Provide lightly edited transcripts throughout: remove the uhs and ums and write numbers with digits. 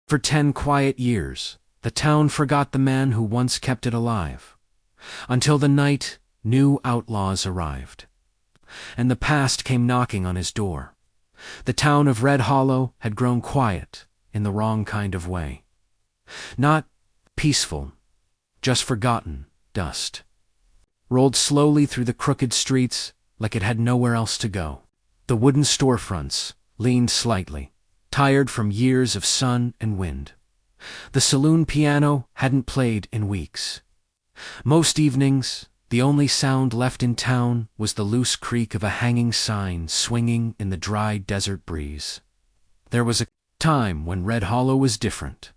For 10 quiet years, the town forgot the man who once kept it alive. Until the night new outlaws arrived. And the past came knocking on his door. The town of Red Hollow had grown quiet in the wrong kind of way. Not peaceful, just forgotten dust. Rolled slowly through the crooked streets like it had nowhere else to go. The wooden storefronts leaned slightly, tired from years of sun and wind. The saloon piano hadn't played in weeks. Most evenings, the only sound left in town was the loose creak of a hanging sign swinging in the dry desert breeze. There was a time when Red Hollow was different.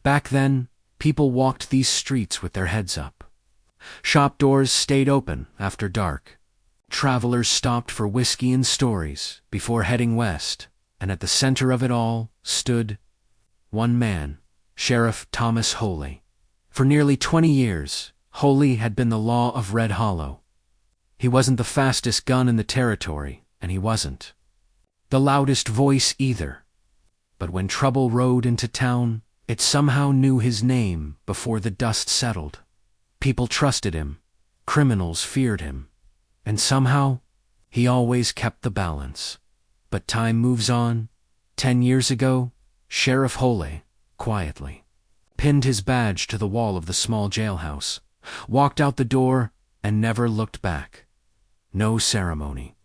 Back then, people walked these streets with their heads up. Shop doors stayed open after dark. Travelers stopped for whiskey and stories before heading west, and at the center of it all stood one man, Sheriff Thomas Hale. For nearly 20 years, Hale had been the law of Red Hollow. He wasn't the fastest gun in the territory, and he wasn't the loudest voice either. But when trouble rode into town, it somehow knew his name before the dust settled. People trusted him, criminals feared him, and somehow he always kept the balance. But time moves on. 10 years ago, Sheriff Hale, quietly, pinned his badge to the wall of the small jailhouse, walked out the door, and never looked back. No ceremony,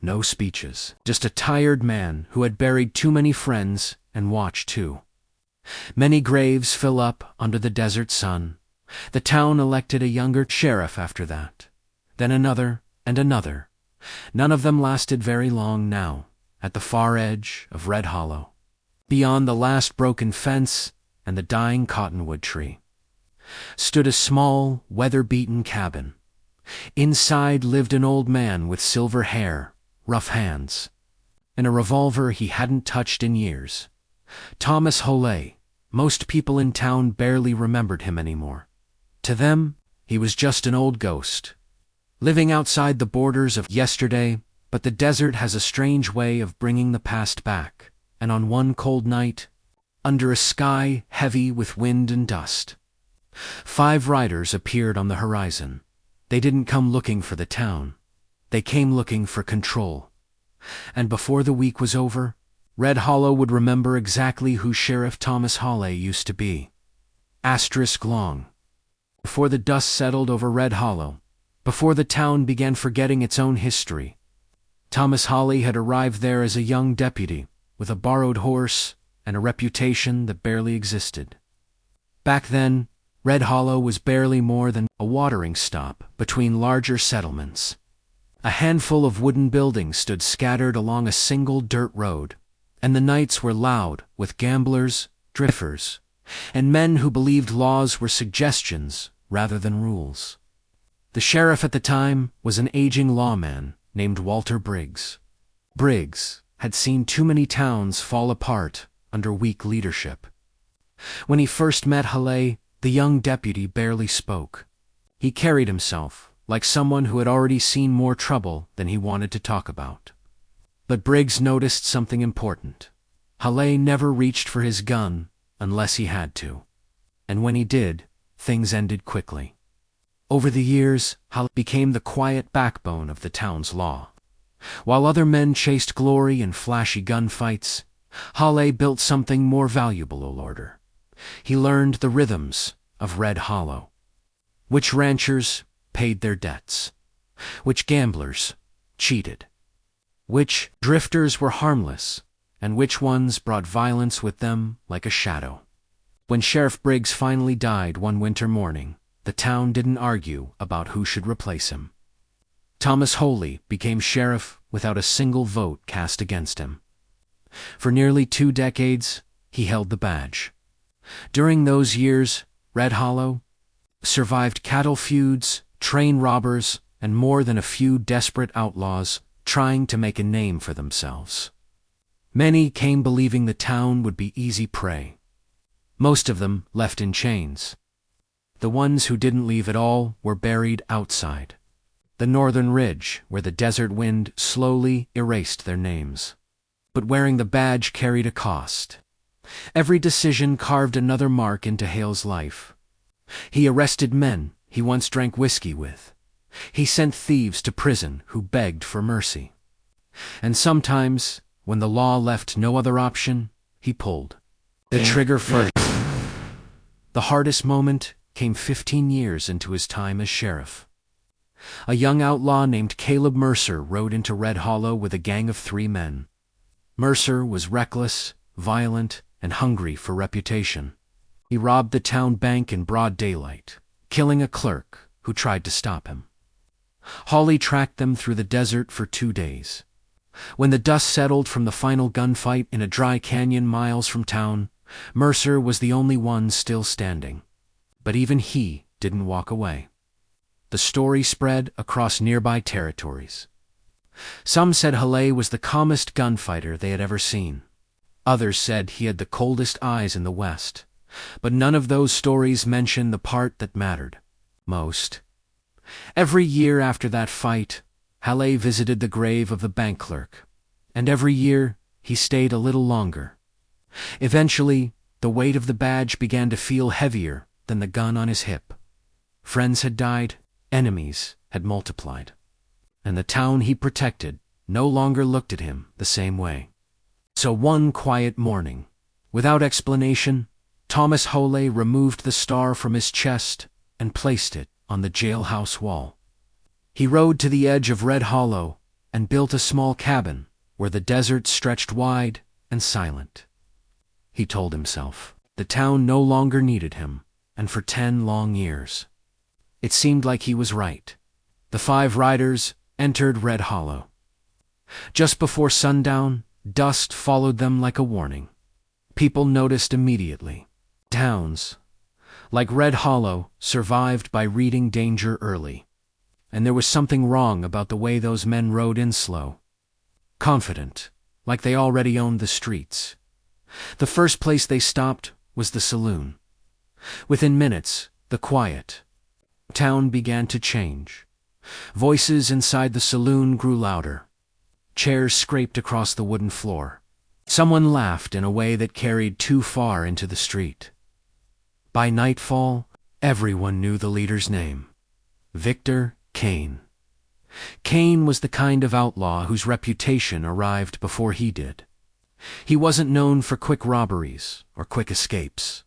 no speeches, just a tired man who had buried too many friends and watched too many graves fill up under the desert sun. The town elected a younger sheriff after that, then another and another. None of them lasted very long now. At the far edge of Red Hollow, beyond the last broken fence and the dying cottonwood tree, stood a small, weather-beaten cabin. Inside lived an old man with silver hair, rough hands, and a revolver he hadn't touched in years. Thomas Hale. Most people in town barely remembered him anymore. To them, he was just an old ghost, living outside the borders of yesterday. But the desert has a strange way of bringing the past back, and on one cold night, under a sky heavy with wind and dust, 5 riders appeared on the horizon. They didn't come looking for the town. They came looking for control. And before the week was over, Red Hollow would remember exactly who Sheriff Thomas Hale used to be. Long. Before the dust settled over Red Hollow, before the town began forgetting its own history, Thomas Hale had arrived there as a young deputy, with a borrowed horse and a reputation that barely existed. Back then, Red Hollow was barely more than a watering stop between larger settlements. A handful of wooden buildings stood scattered along a single dirt road, and the nights were loud with gamblers, drifters, and men who believed laws were suggestions rather than rules. The sheriff at the time was an aging lawman named Walter Briggs. Briggs had seen too many towns fall apart under weak leadership. When he first met Hale, the young deputy barely spoke. He carried himself like someone who had already seen more trouble than he wanted to talk about. But Briggs noticed something important. Hale never reached for his gun unless he had to. And when he did, things ended quickly. Over the years, Hale became the quiet backbone of the town's law. While other men chased glory in flashy gunfights, Hale built something more valuable: order. He learned the rhythms of Red Hollow. Which ranchers paid their debts, which gamblers cheated, which drifters were harmless, and which ones brought violence with them like a shadow. When Sheriff Briggs finally died one winter morning, the town didn't argue about who should replace him. Thomas Hale became sheriff without a single vote cast against him. For nearly 2 decades, he held the badge. During those years, Red Hollow survived cattle feuds, train robbers, and more than a few desperate outlaws trying to make a name for themselves. Many came believing the town would be easy prey. Most of them left in chains. The ones who didn't leave at all were buried outside the northern ridge, where the desert wind slowly erased their names. But wearing the badge carried a cost. Every decision carved another mark into Hale's life. He arrested men he once drank whiskey with. He sent thieves to prison who begged for mercy. And sometimes, when the law left no other option, he pulled the trigger first. The hardest moment came 15 years into his time as sheriff. A young outlaw named Caleb Mercer rode into Red Hollow with a gang of 3 men. Mercer was reckless, violent, and hungry for reputation. He robbed the town bank in broad daylight, killing a clerk who tried to stop him. Hawley tracked them through the desert for 2 days. When the dust settled from the final gunfight in a dry canyon miles from town, Mercer was the only one still standing. But even he didn't walk away. The story spread across nearby territories. Some said Hale was the calmest gunfighter they had ever seen. Others said he had the coldest eyes in the West. But none of those stories mentioned the part that mattered most. Every year after that fight, Hale visited the grave of the bank clerk, and every year he stayed a little longer. Eventually, the weight of the badge began to feel heavier than the gun on his hip. Friends had died, enemies had multiplied, and the town he protected no longer looked at him the same way. So one quiet morning, without explanation, Thomas Hale removed the star from his chest and placed it on the jailhouse wall. He rode to the edge of Red Hollow and built a small cabin where the desert stretched wide and silent. He told himself the town no longer needed him, and for 10 long years. It seemed like he was right. The 5 riders entered Red Hollow. Just before sundown, dust followed them like a warning. People noticed immediately. Towns, like Red Hollow, survived by reading danger early. And there was something wrong about the way those men rode in slow. Confident, like they already owned the streets. The first place they stopped was the saloon. Within minutes, the quiet town began to change. Voices inside the saloon grew louder. Chairs scraped across the wooden floor. Someone laughed in a way that carried too far into the street. By nightfall, everyone knew the leader's name: Victor Kane. Kane was the kind of outlaw whose reputation arrived before he did. He wasn't known for quick robberies or quick escapes.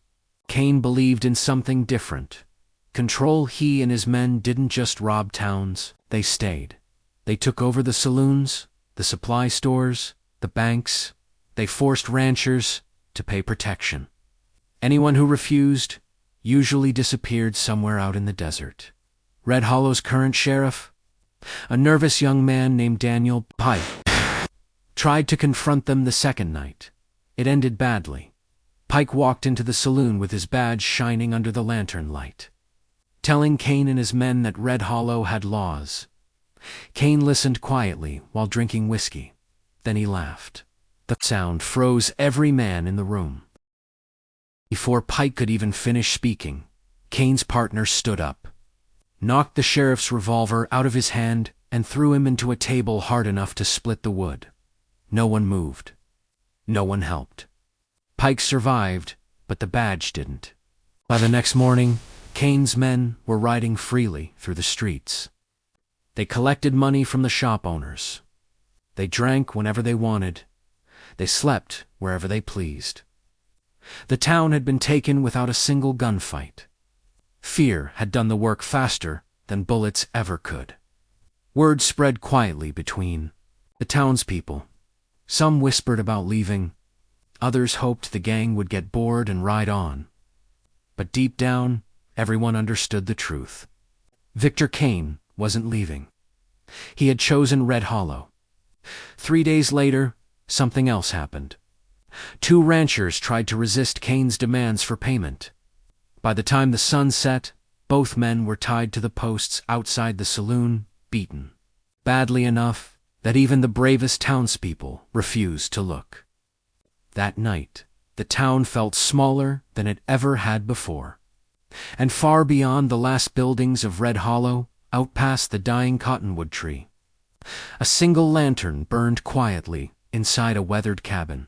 Kane believed in something different. Control. He and his men didn't just rob towns, they stayed. They took over the saloons, the supply stores, the banks. They forced ranchers to pay protection. Anyone who refused usually disappeared somewhere out in the desert. Red Hollow's current sheriff, a nervous young man named Daniel Pike, tried to confront them the second night. It ended badly. Pike walked into the saloon with his badge shining under the lantern light, telling Kane and his men that Red Hollow had laws. Kane listened quietly while drinking whiskey. Then he laughed. The sound froze every man in the room. Before Pike could even finish speaking, Kane's partner stood up, knocked the sheriff's revolver out of his hand, and threw him into a table hard enough to split the wood. No one moved. No one helped. Pike survived, but the badge didn't. By the next morning, Kane's men were riding freely through the streets. They collected money from the shop owners. They drank whenever they wanted. They slept wherever they pleased. The town had been taken without a single gunfight. Fear had done the work faster than bullets ever could. Word spread quietly between the townspeople. Some whispered about leaving. Others hoped the gang would get bored and ride on. But deep down, everyone understood the truth. Victor Kane wasn't leaving. He had chosen Red Hollow. 3 days later, something else happened. 2 ranchers tried to resist Kane's demands for payment. By the time the sun set, both men were tied to the posts outside the saloon, beaten. Badly enough that even the bravest townspeople refused to look. That night, the town felt smaller than it ever had before. And far beyond the last buildings of Red Hollow, out past the dying cottonwood tree, a single lantern burned quietly inside a weathered cabin.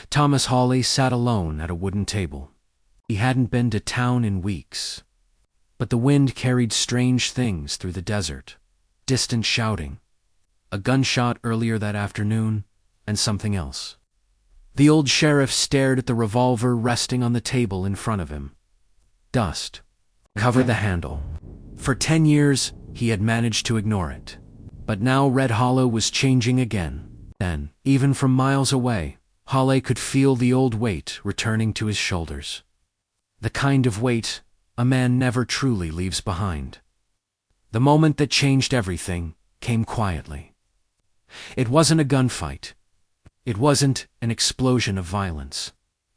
Thomas Hawley sat alone at a wooden table. He hadn't been to town in weeks. But the wind carried strange things through the desert. Distant shouting, a gunshot earlier that afternoon, and something else. The old sheriff stared at the revolver resting on the table in front of him. Dust covered the handle. For 10 years, he had managed to ignore it. But now Red Hollow was changing again. Then, even from miles away, Hale could feel the old weight returning to his shoulders. The kind of weight a man never truly leaves behind. The moment that changed everything came quietly. It wasn't a gunfight. It wasn't an explosion of violence.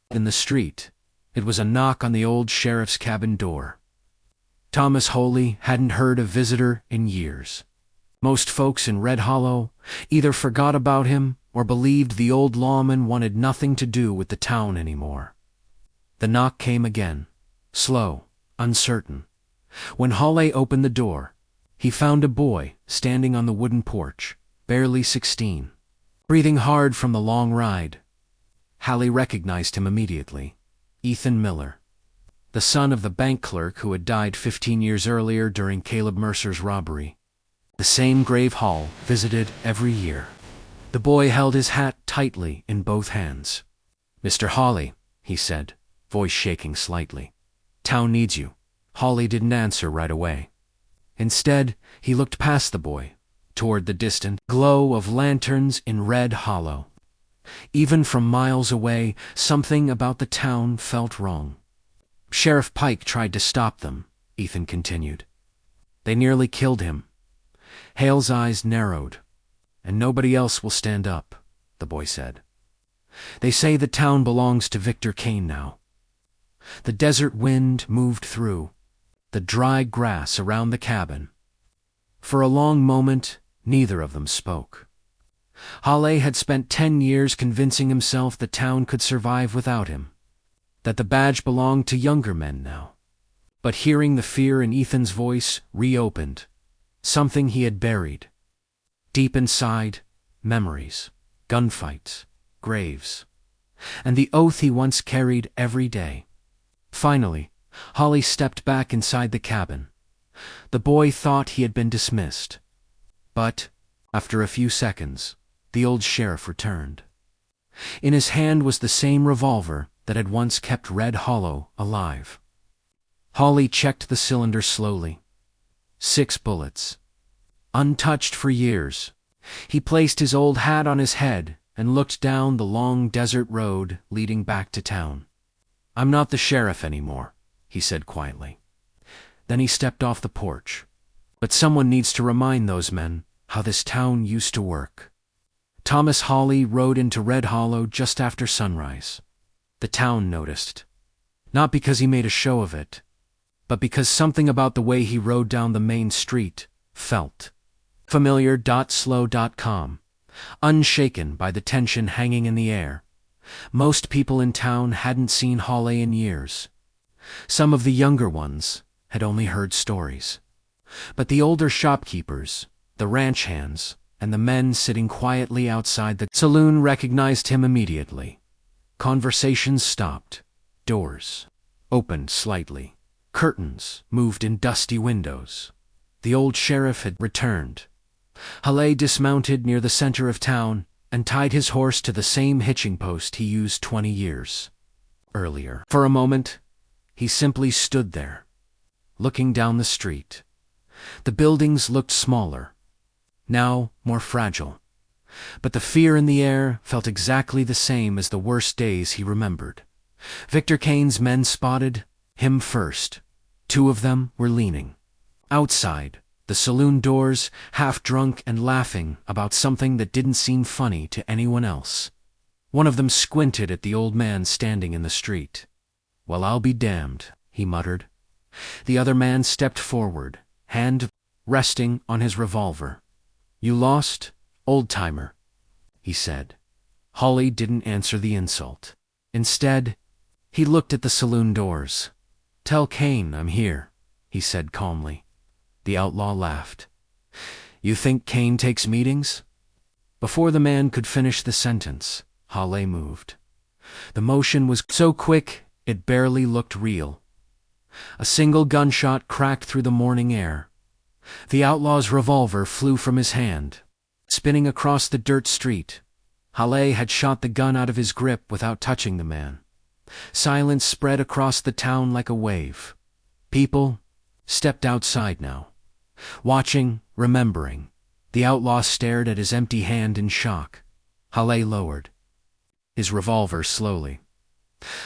In the street, it was a knock on the old sheriff's cabin door. Thomas Hawley hadn't heard a visitor in years. Most folks in Red Hollow either forgot about him or believed the old lawman wanted nothing to do with the town anymore. The knock came again, slow, uncertain. When Hawley opened the door, he found a boy standing on the wooden porch, barely 16, breathing hard from the long ride. Hale recognized him immediately. Ethan Miller, the son of the bank clerk who had died 15 years earlier during Caleb Mercer's robbery. The same grave Hall visited every year. The boy held his hat tightly in both hands. "Mr. Hawley," he said, voice shaking slightly. "Town needs you." Hawley didn't answer right away. Instead, he looked past the boy, toward the distant glow of lanterns in Red Hollow. Even from miles away, something about the town felt wrong. "Sheriff Pike tried to stop them," Ethan continued. "They nearly killed him." Hale's eyes narrowed. "And nobody else will stand up," the boy said. "They say the town belongs to Victor Kane now." The desert wind moved through the dry grass around the cabin. For a long moment, neither of them spoke. Hale had spent 10 years convincing himself the town could survive without him, that the badge belonged to younger men now. But hearing the fear in Ethan's voice reopened something he had buried. Deep inside, memories, gunfights, graves, and the oath he once carried every day. Finally, Hale stepped back inside the cabin. The boy thought he had been dismissed. But, after a few seconds, the old sheriff returned. In his hand was the same revolver that had once kept Red Hollow alive. Hale checked the cylinder slowly. 6 bullets. Untouched for years. He placed his old hat on his head and looked down the long desert road leading back to town. "I'm not the sheriff anymore," he said quietly. Then he stepped off the porch. "But someone needs to remind those men how this town used to work." Thomas Hawley rode into Red Hollow just after sunrise. The town noticed. Not because he made a show of it, but because something about the way he rode down the main street felt familiar.slow.com, unshaken by the tension hanging in the air. Most people in town hadn't seen Hawley in years. Some of the younger ones had only heard stories. But the older shopkeepers, the ranch hands, and the men sitting quietly outside the saloon recognized him immediately. Conversations stopped. Doors opened slightly. Curtains moved in dusty windows. The old sheriff had returned. Hale dismounted near the center of town and tied his horse to the same hitching post he used 20 years earlier. For a moment, he simply stood there, looking down the street. The buildings looked smaller, now more fragile, but the fear in the air felt exactly the same as the worst days he remembered. Victor Kane's men spotted him first. 2 of them were leaning outside the saloon doors, half drunk and laughing about something that didn't seem funny to anyone else. One of them squinted at the old man standing in the street. "Well, I'll be damned," he muttered. The other man stepped forward, hand resting on his revolver. "You lost, old-timer," he said. Hawley didn't answer the insult. Instead, he looked at the saloon doors. "Tell Kane I'm here," he said calmly. The outlaw laughed. "You think Kane takes meetings?" Before the man could finish the sentence, Hale moved. The motion was so quick it barely looked real. A single gunshot cracked through the morning air. The outlaw's revolver flew from his hand, spinning across the dirt street. Hale had shot the gun out of his grip without touching the man. Silence spread across the town like a wave. People stepped outside now, watching, remembering. The outlaw stared at his empty hand in shock. Hale lowered his revolver slowly.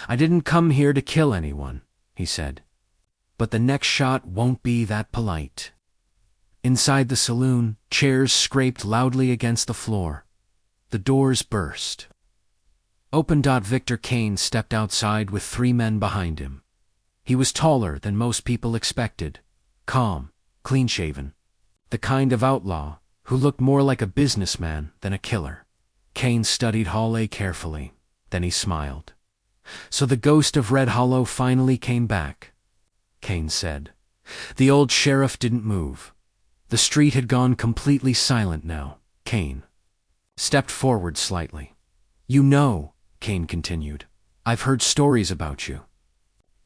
"I didn't come here to kill anyone," he said. "But the next shot won't be that polite." Inside the saloon, chairs scraped loudly against the floor. The doors burst. Victor Kane stepped outside with 3 men behind him. He was taller than most people expected, calm, clean-shaven, the kind of outlaw who looked more like a businessman than a killer. Kane studied Hale carefully, then he smiled. "So the ghost of Red Hollow finally came back," Kane said. The old sheriff didn't move. The street had gone completely silent now. Kane stepped forward slightly. "You know," Kane continued, "I've heard stories about you.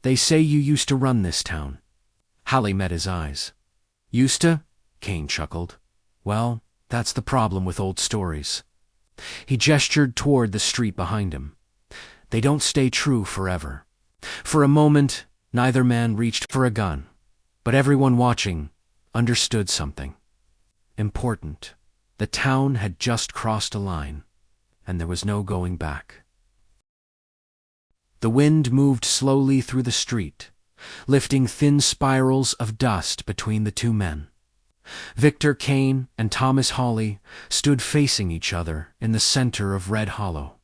They say you used to run this town." Hale met his eyes. "Used to?" Kane chuckled. "Well, that's the problem with old stories." He gestured toward the street behind him. "They don't stay true forever." For a moment, neither man reached for a gun, but everyone watching understood something important. The town had just crossed a line, and there was no going back. The wind moved slowly through the street, lifting thin spirals of dust between the 2 men. Victor Kane and Thomas Hale stood facing each other in the center of Red Hollow.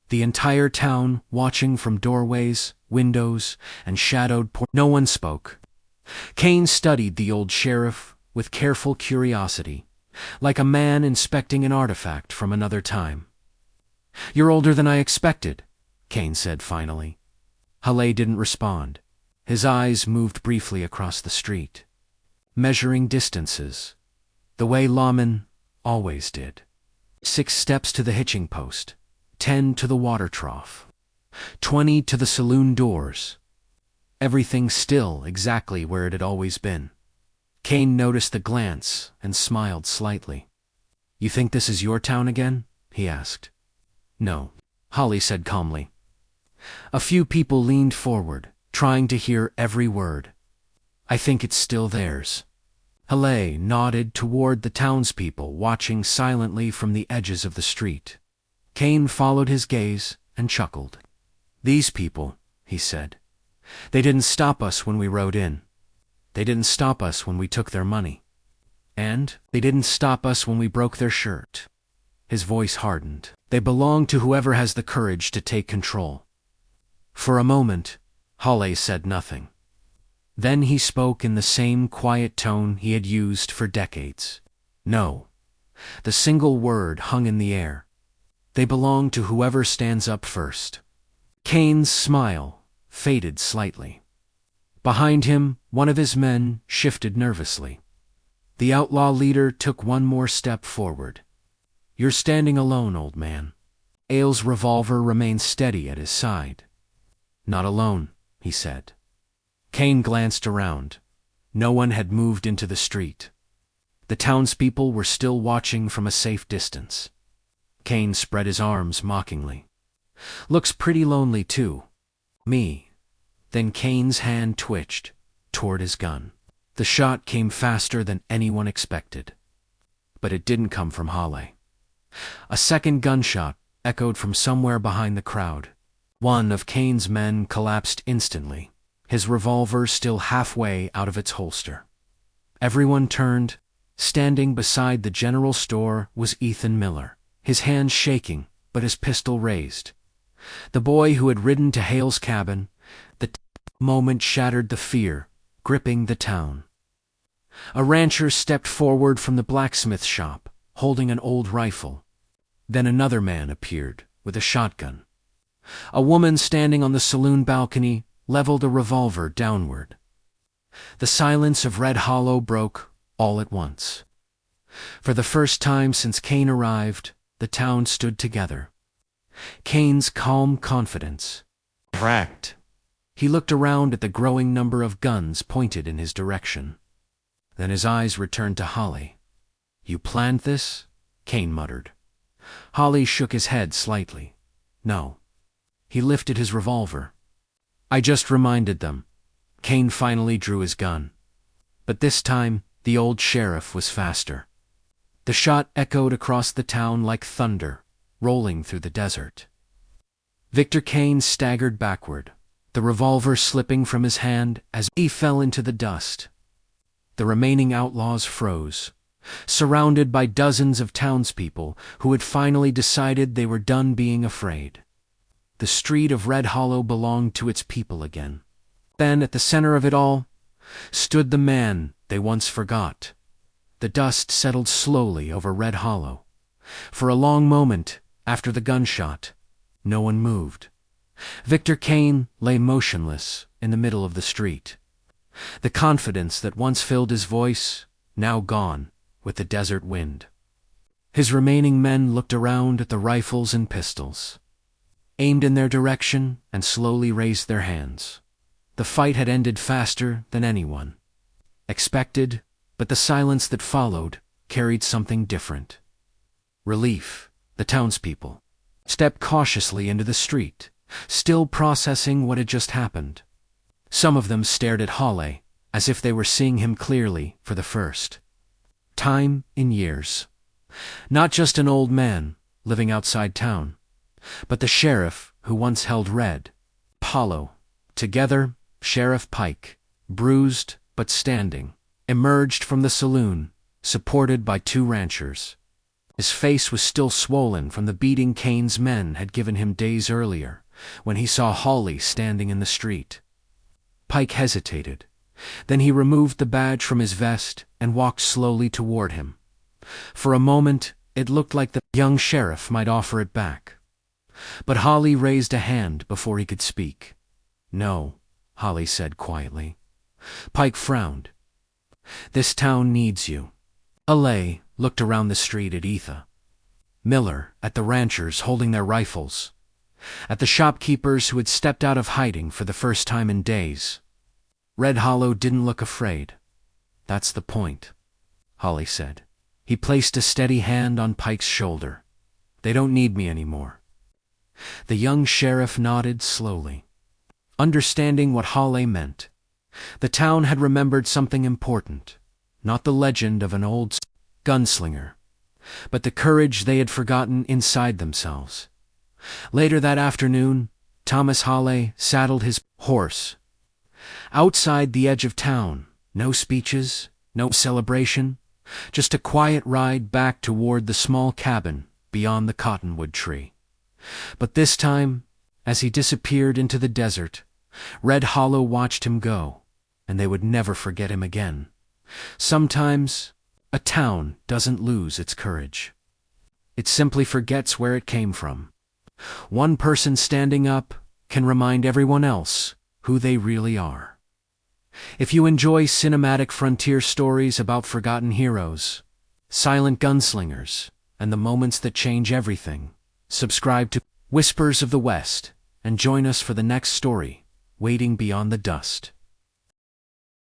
The entire town watching from doorways, windows, and shadowed porches. No one spoke. Kane studied the old sheriff with careful curiosity, like a man inspecting an artifact from another time. "You're older than I expected," Kane said finally. Hale didn't respond. His eyes moved briefly across the street, measuring distances, the way Lawman always did. 6 steps to the hitching post, 10 to the water trough, 20 to the saloon doors. Everything still exactly where it had always been. Kane noticed the glance and smiled slightly. "You think this is your town again?" he asked. "No," Hale said calmly. A few people leaned forward, trying to hear every word. "I think it's still theirs." Hale nodded toward the townspeople watching silently from the edges of the street. Kane followed his gaze and chuckled. "These people," he said. "They didn't stop us when we rode in. They didn't stop us when we took their money. And they didn't stop us when we broke their shirt." His voice hardened. "They belong to whoever has the courage to take control." For a moment, Hale said nothing. Then he spoke in the same quiet tone he had used for decades. "No." The single word hung in the air. "They belong to whoever stands up first." Kane's smile faded slightly. Behind him, one of his men shifted nervously. The outlaw leader took one more step forward. "You're standing alone, old man." Hale's revolver remained steady at his side. "Not alone," he said. Kane glanced around. No one had moved into the street. The townspeople were still watching from a safe distance. Kane spread his arms mockingly. "Looks pretty lonely, too." "Me." Then Kane's hand twitched toward his gun. The shot came faster than anyone expected. But it didn't come from Hale. A second gunshot echoed from somewhere behind the crowd. One of Kane's men collapsed instantly, his revolver still halfway out of its holster. Everyone turned. Standing beside the general store was Ethan Miller, his hands shaking, but his pistol raised. The boy who had ridden to Hale's cabin. The moment shattered the fear gripping the town. A rancher stepped forward from the blacksmith shop, holding an old rifle. Then another man appeared, with a shotgun. A woman standing on the saloon balcony leveled a revolver downward. The silence of Red Hollow broke all at once. For the first time since Kane arrived, the town stood together. Kane's calm confidence cracked. He looked around at the growing number of guns pointed in his direction. Then his eyes returned to Holly. "You planned this?" Kane muttered. Holly shook his head slightly. "No." He lifted his revolver. "I just reminded them." Kane finally drew his gun. But this time, the old sheriff was faster. The shot echoed across the town like thunder, rolling through the desert. Victor Kane staggered backward, the revolver slipping from his hand as he fell into the dust. The remaining outlaws froze, surrounded by dozens of townspeople who had finally decided they were done being afraid. The street of Red Hollow belonged to its people again. Then, at the center of it all, stood the man they once forgot. The dust settled slowly over Red Hollow. For a long moment, after the gunshot, no one moved. Victor Kane lay motionless in the middle of the street. The confidence that once filled his voice, now gone with the desert wind. His remaining men looked around at the rifles and pistols, aimed in their direction, and slowly raised their hands. The fight had ended faster than anyone expected, but the silence that followed carried something different. Relief. The townspeople stepped cautiously into the street, still processing what had just happened. Some of them stared at Hale, as if they were seeing him clearly for the first time in years. Not just an old man living outside town, but the sheriff who once held Red Hollow. Together, Sheriff Pike, bruised but standing, emerged from the saloon, supported by two ranchers. His face was still swollen from the beating Kane's men had given him days earlier, when he saw Holly standing in the street. Pike hesitated. Then he removed the badge from his vest and walked slowly toward him. For a moment, it looked like the young sheriff might offer it back. But Holly raised a hand before he could speak. "No," Holly said quietly. Pike frowned. "This town needs you." Hale looked around the street at Etha, Miller, at the ranchers holding their rifles, at the shopkeepers who had stepped out of hiding for the first time in days. Red Hollow didn't look afraid. "That's the point," Holly said. He placed a steady hand on Pike's shoulder. "They don't need me anymore." The young sheriff nodded slowly, understanding what Hale meant. The town had remembered something important, not the legend of an old gunslinger, but the courage they had forgotten inside themselves. Later that afternoon, Thomas Hale saddled his horse. Outside the edge of town, no speeches, no celebration, just a quiet ride back toward the small cabin beyond the cottonwood tree. But this time, as he disappeared into the desert, Red Hollow watched him go, and they would never forget him again. Sometimes, a town doesn't lose its courage. It simply forgets where it came from. One person standing up can remind everyone else who they really are. If you enjoy cinematic frontier stories about forgotten heroes, silent gunslingers, and the moments that change everything, subscribe to Whispers of the West and join us for the next story, Waiting Beyond the Dust.